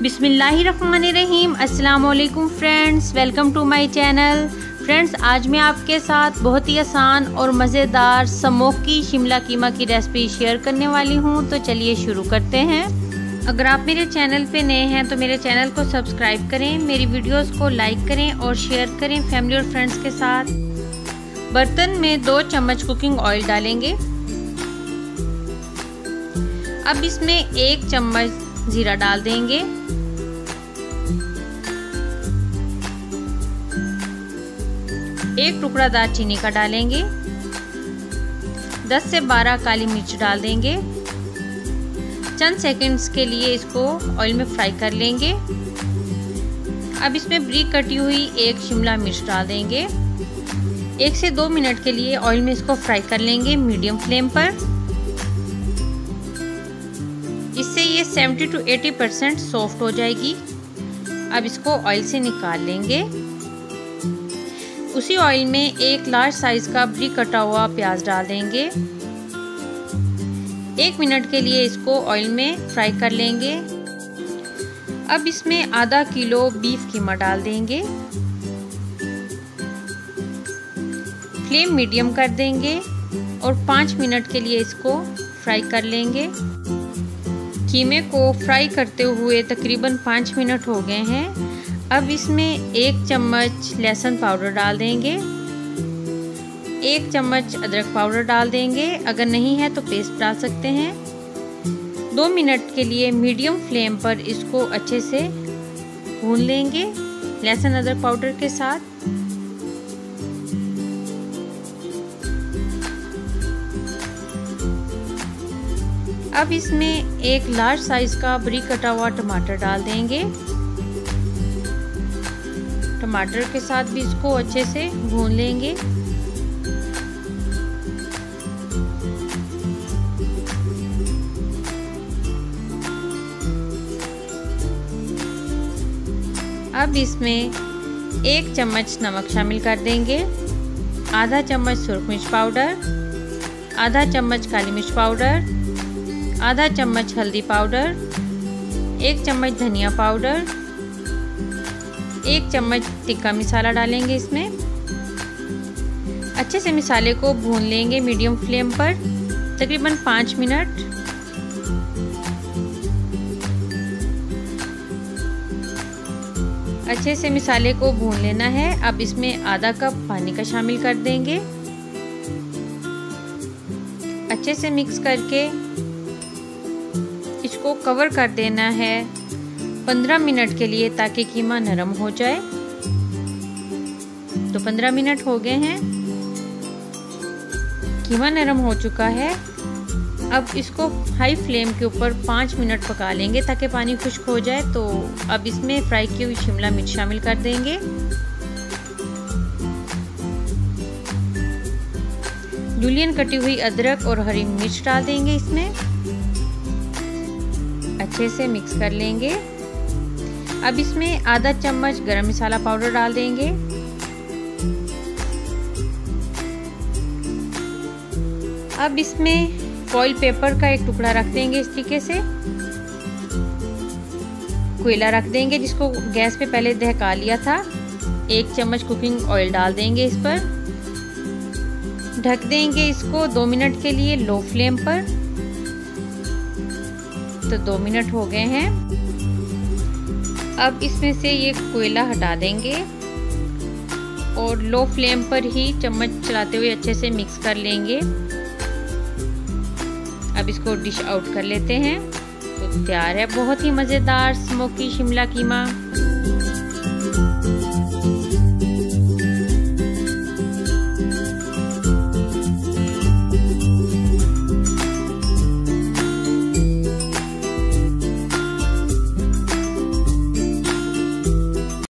बिस्मिल्लाहिर्रहमानिर्रहीम। अस्सलाम वालेकुम friends, welcome to my channel. Friends, आज मैं आपके साथ बहुत ही आसान और मज़ेदार स्मोकी शिमला कीमा की रेसिपी शेयर करने वाली हूँ। तो चलिए शुरू करते हैं। अगर आप मेरे चैनल पे नए हैं तो मेरे चैनल को सब्सक्राइब करें, मेरी वीडियोस को लाइक करें और शेयर करें फैमिली और फ्रेंड्स के साथ। बर्तन में 2 चम्मच कुकिंग ऑयल डालेंगे। अब इसमें 1 चम्मच जीरा डाल देंगे। एक टुकड़ा दालचीनी का डालेंगे। 10 से 12 काली मिर्च डाल देंगे। चंद सेकंड्स के लिए इसको ऑयल में फ्राई कर लेंगे। अब इसमें बारीक कटी हुई 1 शिमला मिर्च डाल देंगे। 1 से 2 मिनट के लिए ऑयल में इसको फ्राई कर लेंगे मीडियम फ्लेम पर। इससे ये 70 to 80% सॉफ्ट हो जाएगी। अब इसको ऑयल से निकाल लेंगे। उसी ऑयल में 1 लार्ज साइज का बारीक कटा हुआ प्याज डाल देंगे। 1 मिनट के लिए इसको ऑयल में फ्राई कर लेंगे। अब इसमें आधा किलो बीफ कीमा डाल देंगे। फ्लेम मीडियम कर देंगे और 5 मिनट के लिए इसको फ्राई कर लेंगे। कीमे को फ्राई करते हुए तकरीबन 5 मिनट हो गए हैं। अब इसमें 1 चम्मच लहसुन पाउडर डाल देंगे। 1 चम्मच अदरक पाउडर डाल देंगे। अगर नहीं है तो पेस्ट डाल सकते हैं। 2 मिनट के लिए मीडियम फ्लेम पर इसको अच्छे से भून लेंगे लहसुन अदरक पाउडर के साथ। अब इसमें 1 लार्ज साइज का बारीक कटा हुआ टमाटर डाल देंगे। टमाटर के साथ भी इसको अच्छे से भून लेंगे। अब इसमें 1 चम्मच नमक शामिल कर देंगे। आधा चम्मच सुरख मिर्च पाउडर, आधा चम्मच काली मिर्च पाउडर, आधा चम्मच हल्दी पाउडर, 1 चम्मच धनिया पाउडर, 1 चम्मच टिक्का मसाला डालेंगे इसमें। अच्छे से मसाले को भून लेंगे मीडियम फ्लेम पर तकरीबन 5 मिनट। अच्छे से मसाले को भून लेना है। अब इसमें आधा कप पानी का शामिल कर देंगे। अच्छे से मिक्स करके इसको कवर कर देना है 15 मिनट के लिए ताकि कीमा नरम हो जाए। तो 15 मिनट हो गए हैं। कीमा नरम हो चुका है। अब इसको हाई फ्लेम के ऊपर 5 मिनट पका लेंगे ताकि पानी खुश्क हो जाए। तो अब इसमें फ्राई की हुई शिमला मिर्च शामिल कर देंगे। जूलियन कटी हुई अदरक और हरी मिर्च डाल देंगे इसमें। अच्छे से मिक्स कर लेंगे। अब इसमें आधा चम्मच गरम मसाला पाउडर डाल देंगे। अब इसमें फॉइल पेपर का 1 टुकड़ा रख देंगे इस तरीके से। कोयला रख देंगे जिसको गैस पे पहले दहका लिया था। 1 चम्मच कुकिंग ऑयल डाल देंगे इस पर। ढक देंगे इसको 2 मिनट के लिए लो फ्लेम पर। तो 2 मिनट हो गए हैं। अब इसमें से ये कोयला हटा देंगे और लो फ्लेम पर ही चम्मच चलाते हुए अच्छे से मिक्स कर लेंगे। अब इसको डिश आउट कर लेते हैं। तो तैयार है बहुत ही मज़ेदार स्मोकी शिमला कीमा।